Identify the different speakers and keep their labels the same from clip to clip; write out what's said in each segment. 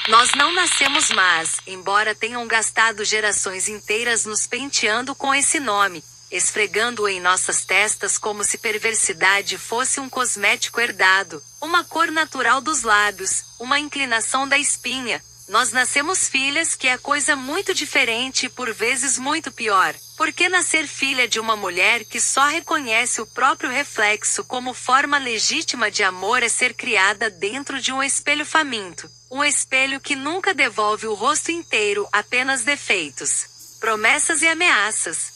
Speaker 1: Nós não nascemos más, embora tenham gastado gerações inteiras nos penteando com esse nome, esfregando-o em nossas testas como se perversidade fosse um cosmético herdado, uma cor natural dos lábios, uma inclinação da espinha. Nós nascemos filhas, que é coisa muito diferente e por vezes muito pior, porque nascer filha de uma mulher que só reconhece o próprio reflexo como forma legítima de amor é ser criada dentro de um espelho faminto, um espelho que nunca devolve o rosto inteiro, apenas defeitos, promessas e ameaças.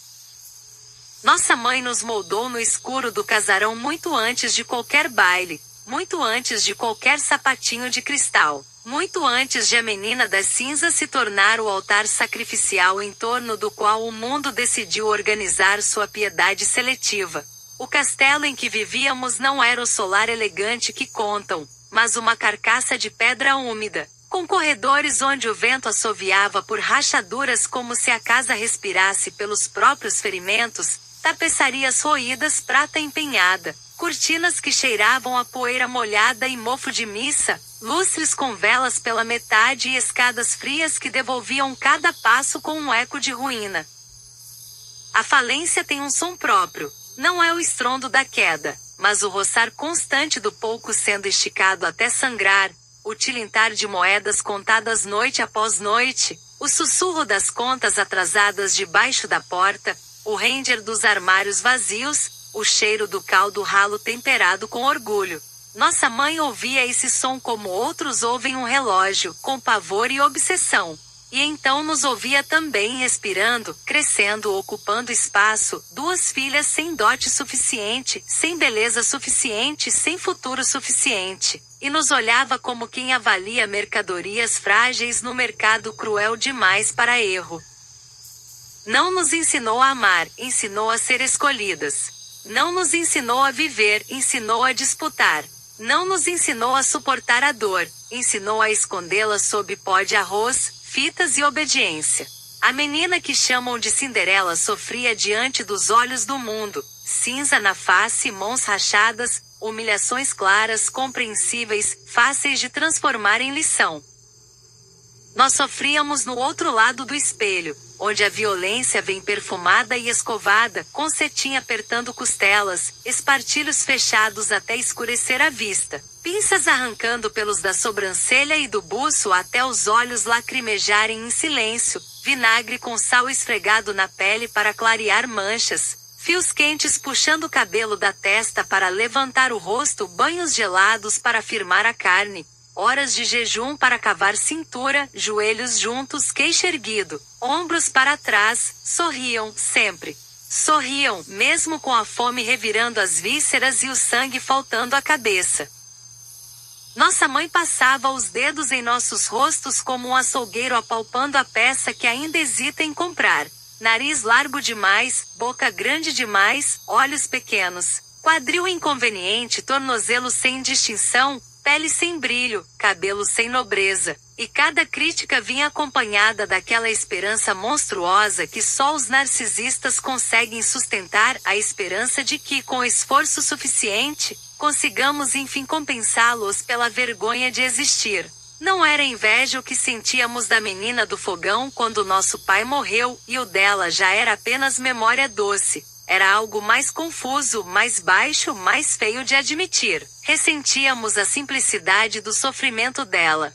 Speaker 1: Nossa mãe nos moldou no escuro do casarão muito antes de qualquer baile, muito antes de qualquer sapatinho de cristal, muito antes de a menina das cinzas se tornar o altar sacrificial em torno do qual o mundo decidiu organizar sua piedade seletiva. O castelo em que vivíamos não era o solar elegante que contam, mas uma carcaça de pedra úmida, com corredores onde o vento assoviava por rachaduras como se a casa respirasse pelos próprios ferimentos, tapeçarias roídas, prata empenhada, cortinas que cheiravam a poeira molhada e mofo de missa, lustres com velas pela metade e escadas frias que devolviam cada passo com um eco de ruína. A falência tem um som próprio, não é o estrondo da queda, mas o roçar constante do pouco sendo esticado até sangrar, o tilintar de moedas contadas noite após noite, o sussurro das contas atrasadas debaixo da porta, o ranger dos armários vazios, o cheiro do caldo ralo temperado com orgulho. Nossa mãe ouvia esse som como outros ouvem um relógio, com pavor e obsessão. E então nos ouvia também respirando, crescendo, ocupando espaço, duas filhas sem dote suficiente, sem beleza suficiente, sem futuro suficiente. E nos olhava como quem avalia mercadorias frágeis no mercado cruel demais para erro. Não nos ensinou a amar, ensinou a ser escolhidas. Não nos ensinou a viver, ensinou a disputar. Não nos ensinou a suportar a dor, ensinou a escondê-la sob pó de arroz, fitas e obediência. A menina que chamam de Cinderela sofria diante dos olhos do mundo, cinza na face, mãos rachadas, humilhações claras, compreensíveis, fáceis de transformar em lição. Nós sofríamos no outro lado do espelho, onde a violência vem perfumada e escovada, com cetim apertando costelas, espartilhos fechados até escurecer a vista, pinças arrancando pelos da sobrancelha e do buço até os olhos lacrimejarem em silêncio, vinagre com sal esfregado na pele para clarear manchas, fios quentes puxando o cabelo da testa para levantar o rosto, banhos gelados para firmar a carne, horas de jejum para cavar cintura, joelhos juntos, queixo erguido, ombros para trás, sorriam, sempre. Sorriam, mesmo com a fome revirando as vísceras e o sangue faltando à cabeça. Nossa mãe passava os dedos em nossos rostos como um açougueiro apalpando a peça que ainda hesita em comprar. Nariz largo demais, boca grande demais, olhos pequenos, quadril inconveniente, tornozelo sem distinção, pele sem brilho, cabelo sem nobreza, e cada crítica vinha acompanhada daquela esperança monstruosa que só os narcisistas conseguem sustentar, a esperança de que, com esforço suficiente, consigamos enfim compensá-los pela vergonha de existir. Não era inveja o que sentíamos da menina do fogão quando nosso pai morreu, e o dela já era apenas memória doce. Era algo mais confuso, mais baixo, mais feio de admitir. Ressentíamos a simplicidade do sofrimento dela.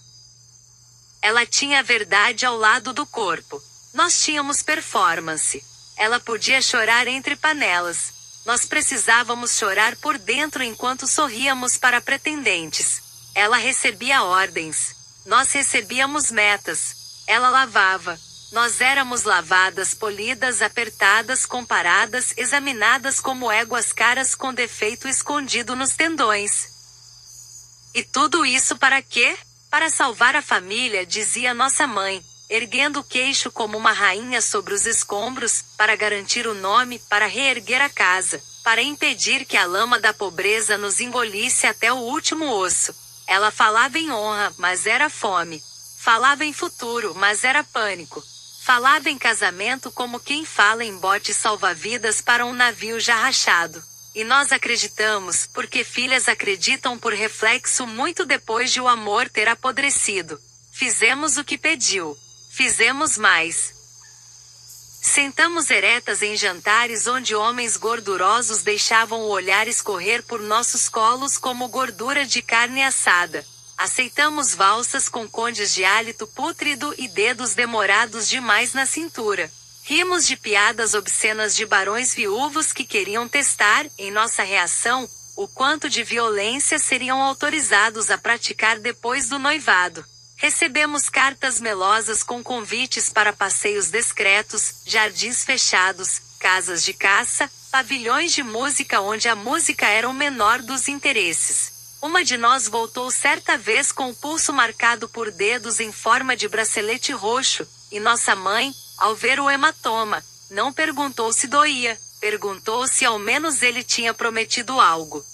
Speaker 1: Ela tinha a verdade ao lado do corpo. Nós tínhamos performance. Ela podia chorar entre panelas. Nós precisávamos chorar por dentro enquanto sorríamos para pretendentes. Ela recebia ordens. Nós recebíamos metas. Ela lavava. Nós éramos lavadas, polidas, apertadas, comparadas, examinadas como éguas caras com defeito escondido nos tendões. E tudo isso para quê? Para salvar a família, dizia nossa mãe, erguendo o queixo como uma rainha sobre os escombros, para garantir o nome, para reerguer a casa, para impedir que a lama da pobreza nos engolisse até o último osso. Ela falava em honra, mas era fome. Falava em futuro, mas era pânico. Falava em casamento como quem fala em bote salva-vidas para um navio já rachado. E nós acreditamos, porque filhas acreditam por reflexo muito depois de o amor ter apodrecido. Fizemos o que pediu. Fizemos mais. Sentamos eretas em jantares onde homens gordurosos deixavam o olhar escorrer por nossos colos como gordura de carne assada. Aceitamos valsas com condes de hálito pútrido e dedos demorados demais na cintura. Rimos de piadas obscenas de barões viúvos que queriam testar, em nossa reação, o quanto de violência seriam autorizados a praticar depois do noivado. Recebemos cartas melosas com convites para passeios discretos, jardins fechados, casas de caça, pavilhões de música onde a música era o menor dos interesses. Uma de nós voltou certa vez com o pulso marcado por dedos em forma de bracelete roxo, e nossa mãe, ao ver o hematoma, não perguntou se doía, perguntou se ao menos ele tinha prometido algo.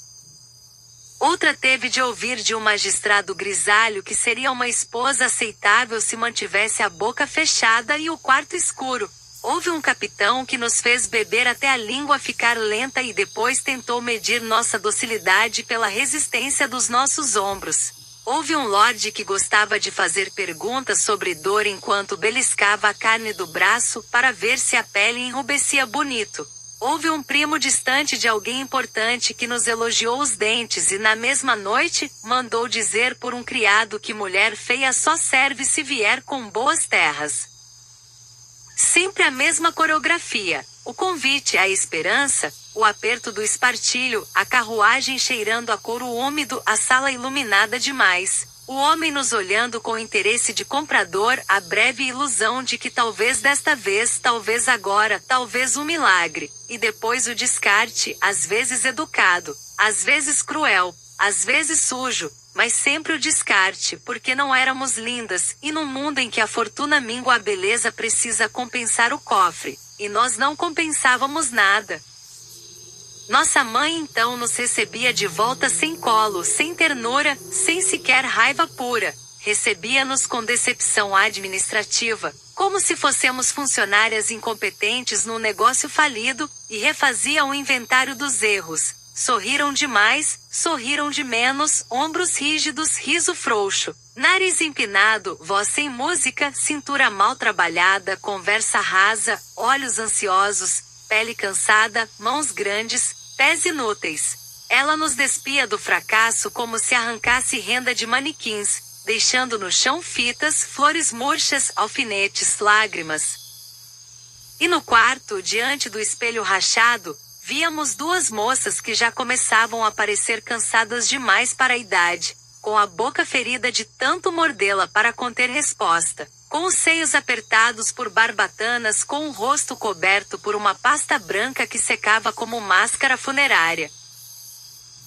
Speaker 1: Outra teve de ouvir de um magistrado grisalho que seria uma esposa aceitável se mantivesse a boca fechada e o quarto escuro. Houve um capitão que nos fez beber até a língua ficar lenta e depois tentou medir nossa docilidade pela resistência dos nossos ombros. Houve um lorde que gostava de fazer perguntas sobre dor enquanto beliscava a carne do braço para ver se a pele enrubescia bonito. Houve um primo distante de alguém importante que nos elogiou os dentes e na mesma noite, mandou dizer por um criado que mulher feia só serve se vier com boas terras. Sempre a mesma coreografia, o convite à esperança, o aperto do espartilho, a carruagem cheirando a couro úmido, a sala iluminada demais. O homem nos olhando com interesse de comprador, a breve ilusão de que talvez desta vez, talvez agora, talvez um milagre. E depois o descarte, às vezes educado, às vezes cruel, às vezes sujo, mas sempre o descarte, porque não éramos lindas, e num mundo em que a fortuna mingua a beleza precisa compensar o cofre, e nós não compensávamos nada. Nossa mãe então nos recebia de volta sem colo, sem ternura, sem sequer raiva pura. Recebia-nos com decepção administrativa, como se fôssemos funcionárias incompetentes num negócio falido, e refazia o inventário dos erros. Sorriram demais, sorriram de menos, ombros rígidos, riso frouxo, nariz empinado, voz sem música, cintura mal trabalhada, conversa rasa, olhos ansiosos, pele cansada, mãos grandes, pés inúteis. Ela nos despia do fracasso como se arrancasse renda de manequins, deixando no chão fitas, flores murchas, alfinetes, lágrimas. E no quarto, diante do espelho rachado, víamos duas moças que já começavam a parecer cansadas demais para a idade, com a boca ferida de tanto mordê-la para conter resposta, com os seios apertados por barbatanas, com o rosto coberto por uma pasta branca que secava como máscara funerária.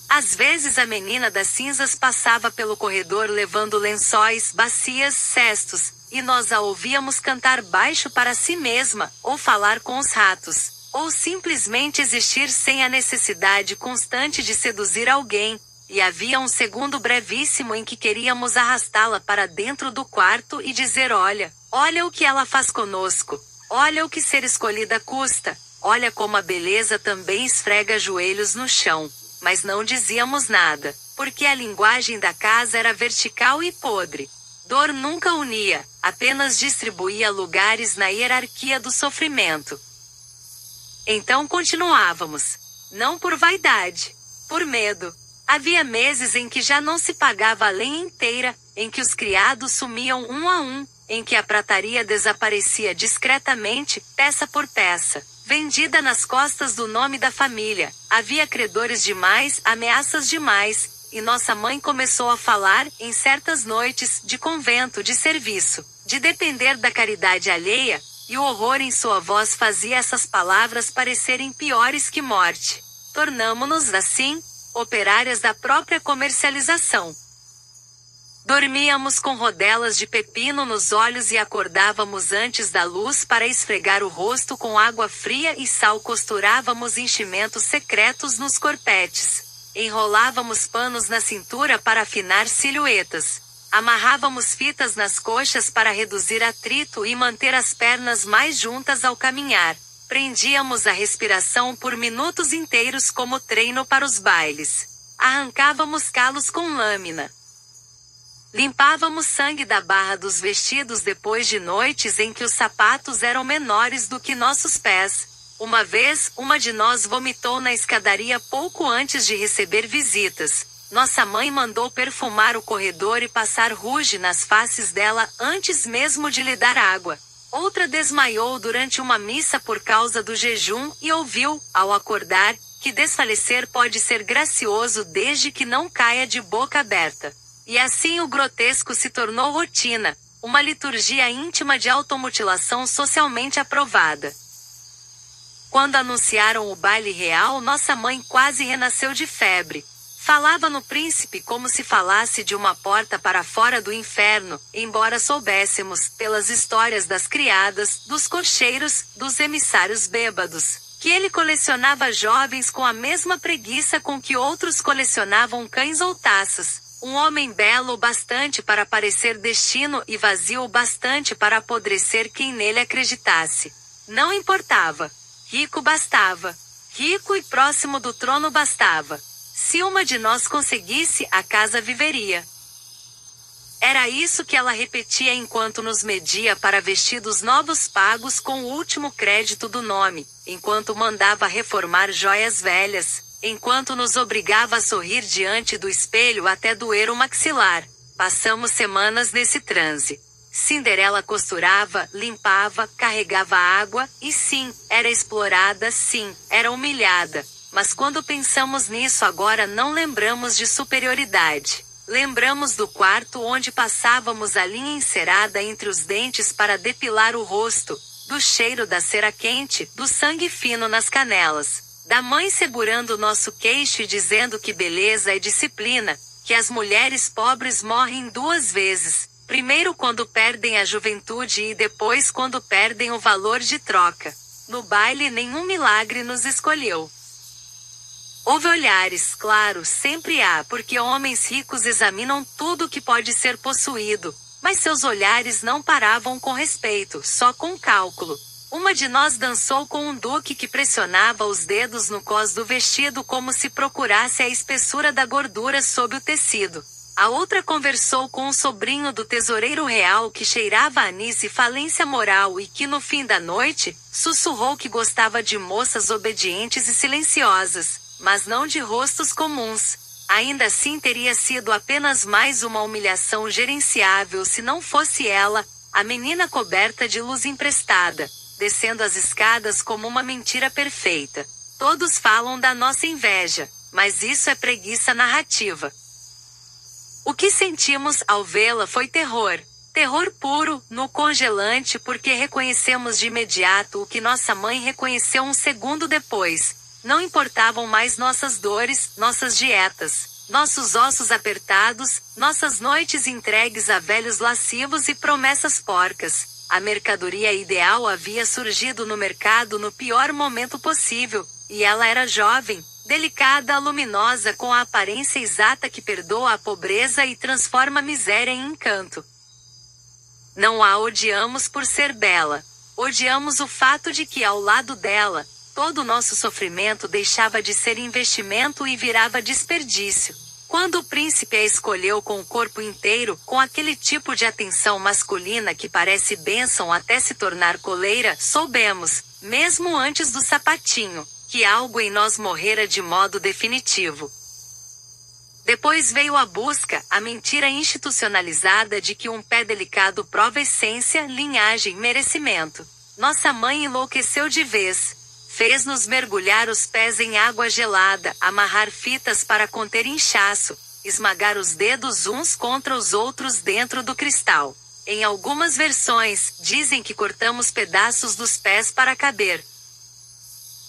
Speaker 1: Às vezes a menina das cinzas passava pelo corredor levando lençóis, bacias, cestos, e nós a ouvíamos cantar baixo para si mesma, ou falar com os ratos, ou simplesmente existir sem a necessidade constante de seduzir alguém, e havia um segundo brevíssimo em que queríamos arrastá-la para dentro do quarto e dizer: olha o que ela faz conosco, olha o que ser escolhida custa, olha como a beleza também esfrega joelhos no chão. Mas não dizíamos nada, porque a linguagem da casa era vertical e podre. Dor nunca unia, apenas distribuía lugares na hierarquia do sofrimento. Então continuávamos. Não por vaidade, por medo. Havia meses em que já não se pagava a lenha inteira, em que os criados sumiam um a um, em que a prataria desaparecia discretamente, peça por peça, vendida nas costas do nome da família. Havia credores demais, ameaças demais, e nossa mãe começou a falar, em certas noites, de convento, de serviço, de depender da caridade alheia, e o horror em sua voz fazia essas palavras parecerem piores que morte. Tornamo-nos, assim, operárias da própria comercialização. Dormíamos com rodelas de pepino nos olhos e acordávamos antes da luz para esfregar o rosto com água fria e sal. Costurávamos enchimentos secretos nos corpetes. Enrolávamos panos na cintura para afinar silhuetas. Amarrávamos fitas nas coxas para reduzir atrito e manter as pernas mais juntas ao caminhar. Prendíamos a respiração por minutos inteiros como treino para os bailes. Arrancávamos calos com lâmina. Limpávamos sangue da barra dos vestidos depois de noites em que os sapatos eram menores do que nossos pés. Uma vez, uma de nós vomitou na escadaria pouco antes de receber visitas. Nossa mãe mandou perfumar o corredor e passar rouge nas faces dela antes mesmo de lhe dar água. Outra desmaiou durante uma missa por causa do jejum e ouviu, ao acordar, que desfalecer pode ser gracioso desde que não caia de boca aberta. E assim o grotesco se tornou rotina, uma liturgia íntima de automutilação socialmente aprovada. Quando anunciaram o baile real, nossa mãe quase renasceu de febre. Falava no príncipe como se falasse de uma porta para fora do inferno, embora soubéssemos, pelas histórias das criadas, dos cocheiros, dos emissários bêbados, que ele colecionava jovens com a mesma preguiça com que outros colecionavam cães ou taças. Um homem belo o bastante para parecer destino e vazio o bastante para apodrecer quem nele acreditasse. Não importava. Rico bastava. Rico e próximo do trono bastava. Se uma de nós conseguisse, a casa viveria. Era isso que ela repetia enquanto nos media para vestidos novos pagos com o último crédito do nome, enquanto mandava reformar joias velhas, enquanto nos obrigava a sorrir diante do espelho até doer o maxilar. Passamos semanas nesse transe. Cinderela costurava, limpava, carregava água, e sim, era explorada, sim, era humilhada. Mas quando pensamos nisso agora não lembramos de superioridade. Lembramos do quarto onde passávamos a linha encerada entre os dentes para depilar o rosto, do cheiro da cera quente, do sangue fino nas canelas, da mãe segurando nosso queixo e dizendo que beleza é disciplina, que as mulheres pobres morrem 2 vezes, primeiro quando perdem a juventude e depois quando perdem o valor de troca. No baile nenhum milagre nos escolheu. Houve olhares, claro, sempre há, porque homens ricos examinam tudo que pode ser possuído, mas seus olhares não paravam com respeito, só com cálculo. Uma de nós dançou com um duque que pressionava os dedos no cós do vestido como se procurasse a espessura da gordura sob o tecido. A outra conversou com um sobrinho do tesoureiro real que cheirava a anis e falência moral e que no fim da noite, sussurrou que gostava de moças obedientes e silenciosas, mas não de rostos comuns. Ainda assim teria sido apenas mais uma humilhação gerenciável se não fosse ela, a menina coberta de luz emprestada, descendo as escadas como uma mentira perfeita. Todos falam da nossa inveja, mas isso é preguiça narrativa. O que sentimos ao vê-la foi terror. Terror puro, no congelante, porque reconhecemos de imediato o que nossa mãe reconheceu um segundo depois. Não importavam mais nossas dores, nossas dietas, nossos ossos apertados, nossas noites entregues a velhos lascivos e promessas porcas. A mercadoria ideal havia surgido no mercado no pior momento possível, e ela era jovem, delicada, luminosa, com a aparência exata que perdoa a pobreza e transforma a miséria em encanto. Não a odiamos por ser bela. Odiamos o fato de que, ao lado dela, todo o nosso sofrimento deixava de ser investimento e virava desperdício. Quando o príncipe a escolheu com o corpo inteiro, com aquele tipo de atenção masculina que parece bênção até se tornar coleira, soubemos, mesmo antes do sapatinho, que algo em nós morrera de modo definitivo. Depois veio a busca, a mentira institucionalizada de que um pé delicado prova essência, linhagem, merecimento. Nossa mãe enlouqueceu de vez. Fez-nos mergulhar os pés em água gelada, amarrar fitas para conter inchaço, esmagar os dedos uns contra os outros dentro do cristal. Em algumas versões, dizem que cortamos pedaços dos pés para caber.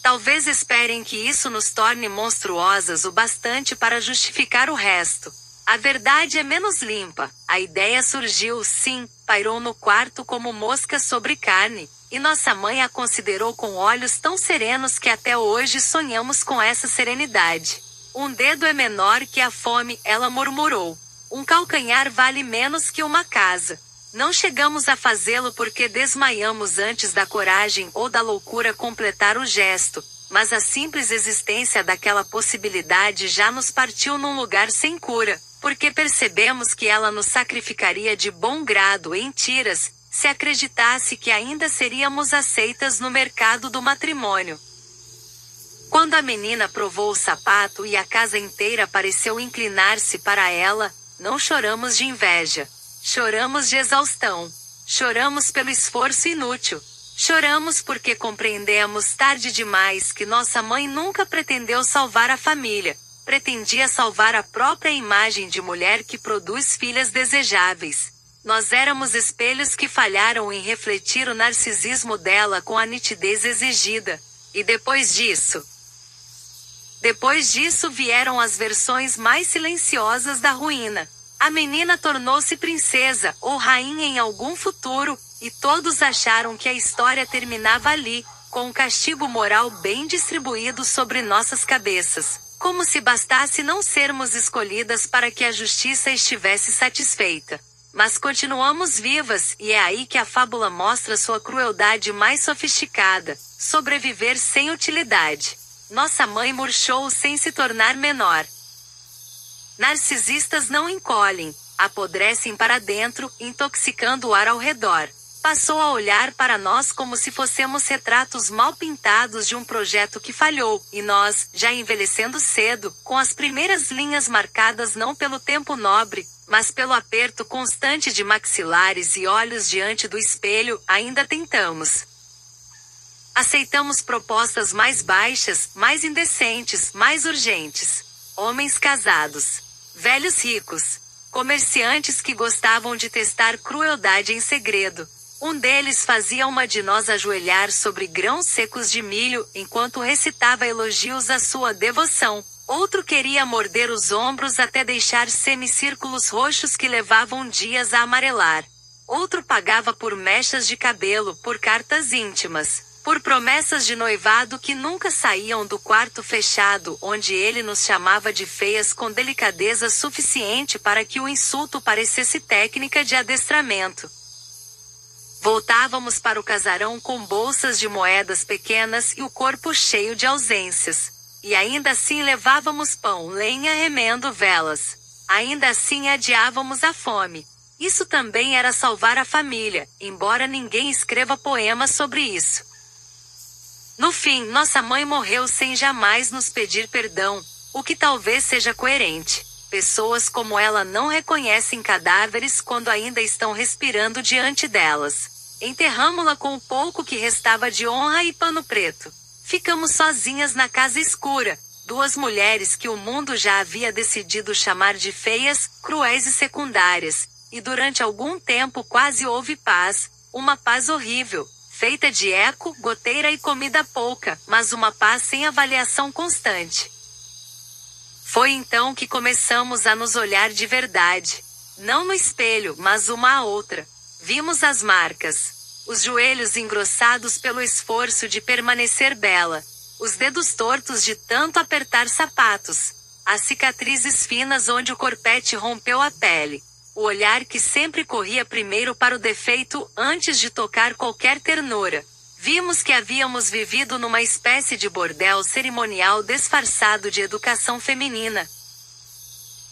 Speaker 1: Talvez esperem que isso nos torne monstruosas o bastante para justificar o resto. A verdade é menos limpa. A ideia surgiu, sim, pairou no quarto como mosca sobre carne, e nossa mãe a considerou com olhos tão serenos que até hoje sonhamos com essa serenidade. Um dedo é menor que a fome, ela murmurou. Um calcanhar vale menos que uma casa. Não chegamos a fazê-lo porque desmaiamos antes da coragem ou da loucura completar o gesto, mas a simples existência daquela possibilidade já nos partiu num lugar sem cura, porque percebemos que ela nos sacrificaria de bom grado em tiras, se acreditasse que ainda seríamos aceitas no mercado do matrimônio. Quando a menina provou o sapato e a casa inteira pareceu inclinar-se para ela, não choramos de inveja. Choramos de exaustão. Choramos pelo esforço inútil. Choramos porque compreendemos tarde demais que nossa mãe nunca pretendeu salvar a família. Pretendia salvar a própria imagem de mulher que produz filhas desejáveis. Nós éramos espelhos que falharam em refletir o narcisismo dela com a nitidez exigida. E depois disso vieram as versões mais silenciosas da ruína. A menina tornou-se princesa ou rainha em algum futuro, e todos acharam que a história terminava ali, com um castigo moral bem distribuído sobre nossas cabeças, como se bastasse não sermos escolhidas para que a justiça estivesse satisfeita. Mas continuamos vivas, e é aí que a fábula mostra sua crueldade mais sofisticada: sobreviver sem utilidade. Nossa mãe murchou sem se tornar menor. Narcisistas não encolhem, apodrecem para dentro, intoxicando o ar ao redor. Passou a olhar para nós como se fossemos retratos mal pintados de um projeto que falhou, e nós, já envelhecendo cedo, com as primeiras linhas marcadas não pelo tempo nobre, mas pelo aperto constante de maxilares e olhos diante do espelho, ainda tentamos. Aceitamos propostas mais baixas, mais indecentes, mais urgentes. Homens casados, velhos ricos, comerciantes que gostavam de testar crueldade em segredo. Um deles fazia uma de nós ajoelhar sobre grãos secos de milho, enquanto recitava elogios à sua devoção. Outro queria morder os ombros até deixar semicírculos roxos que levavam dias a amarelar. Outro pagava por mechas de cabelo, por cartas íntimas, por promessas de noivado que nunca saíam do quarto fechado, onde ele nos chamava de feias com delicadeza suficiente para que o insulto parecesse técnica de adestramento. Voltávamos para o casarão com bolsas de moedas pequenas e o corpo cheio de ausências. E ainda assim levávamos pão, lenha, remendo, velas. Ainda assim adiávamos a fome. Isso também era salvar a família, embora ninguém escreva poemas sobre isso. No fim, nossa mãe morreu sem jamais nos pedir perdão, o que talvez seja coerente. Pessoas como ela não reconhecem cadáveres quando ainda estão respirando diante delas. Enterramo-la com o pouco que restava de honra e pano preto. Ficamos sozinhas na casa escura, duas mulheres que o mundo já havia decidido chamar de feias, cruéis e secundárias, e durante algum tempo quase houve paz, uma paz horrível, feita de eco, goteira e comida pouca, mas uma paz sem avaliação constante. Foi então que começamos a nos olhar de verdade. Não no espelho, mas uma à outra. Vimos as marcas. Os joelhos engrossados pelo esforço de permanecer bela. Os dedos tortos de tanto apertar sapatos. As cicatrizes finas onde o corpete rompeu a pele. O olhar que sempre corria primeiro para o defeito antes de tocar qualquer ternura. Vimos que havíamos vivido numa espécie de bordel cerimonial disfarçado de educação feminina.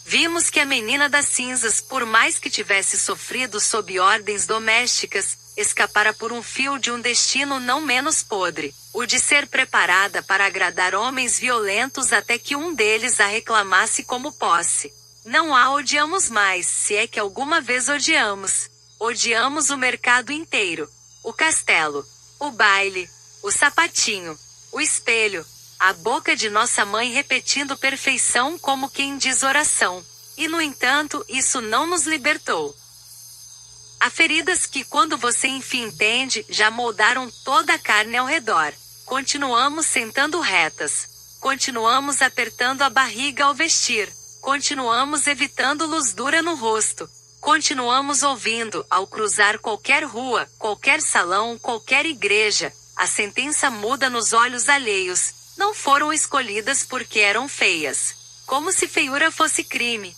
Speaker 1: Vimos que a menina das cinzas, por mais que tivesse sofrido sob ordens domésticas, escapara por um fio de um destino não menos podre, o de ser preparada para agradar homens violentos até que um deles a reclamasse como posse. Não a odiamos mais, se é que alguma vez odiamos. Odiamos o mercado inteiro, o castelo, o baile, o sapatinho, o espelho, a boca de nossa mãe repetindo perfeição como quem diz oração. E no entanto, isso não nos libertou. Há feridas que, quando você enfim entende, já moldaram toda a carne ao redor. Continuamos sentando retas. Continuamos apertando a barriga ao vestir. Continuamos evitando luz dura no rosto. Continuamos ouvindo, ao cruzar qualquer rua, qualquer salão, qualquer igreja, a sentença muda nos olhos alheios. Não foram escolhidas porque eram feias. Como se feiura fosse crime.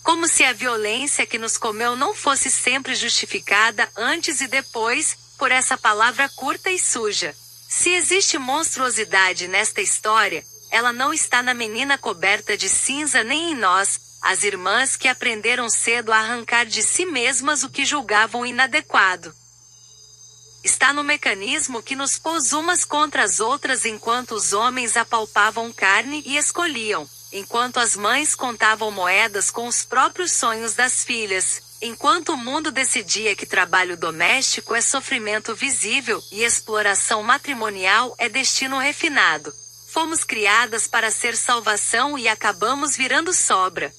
Speaker 1: Como se a violência que nos comeu não fosse sempre justificada antes e depois, por essa palavra curta e suja. Se existe monstruosidade nesta história, ela não está na menina coberta de cinza nem em nós, as irmãs que aprenderam cedo a arrancar de si mesmas o que julgavam inadequado. Está no mecanismo que nos pôs umas contra as outras enquanto os homens apalpavam carne e escolhiam, enquanto as mães contavam moedas com os próprios sonhos das filhas, enquanto o mundo decidia que trabalho doméstico é sofrimento visível e exploração matrimonial é destino refinado. Fomos criadas para ser salvação e acabamos virando sobra.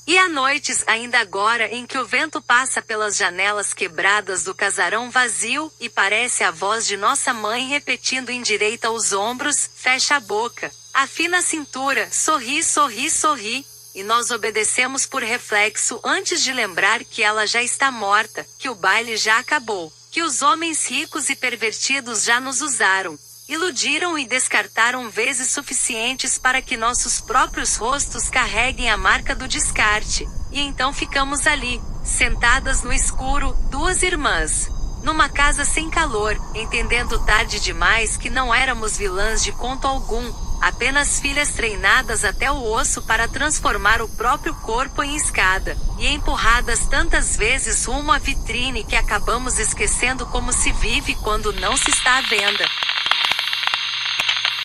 Speaker 1: E há noites ainda agora em que o vento passa pelas janelas quebradas do casarão vazio e parece a voz de nossa mãe repetindo endireita os ombros, fecha a boca, afina a cintura, sorri, sorri, sorri, e nós obedecemos por reflexo antes de lembrar que ela já está morta, que o baile já acabou, que os homens ricos e pervertidos já nos usaram, iludiram e descartaram vezes suficientes para que nossos próprios rostos carreguem a marca do descarte. E então ficamos ali, sentadas no escuro, duas irmãs, numa casa sem calor, entendendo tarde demais que não éramos vilãs de conto algum, apenas filhas treinadas até o osso para transformar o próprio corpo em escada, e empurradas tantas vezes rumo à vitrine que acabamos esquecendo como se vive quando não se está à venda.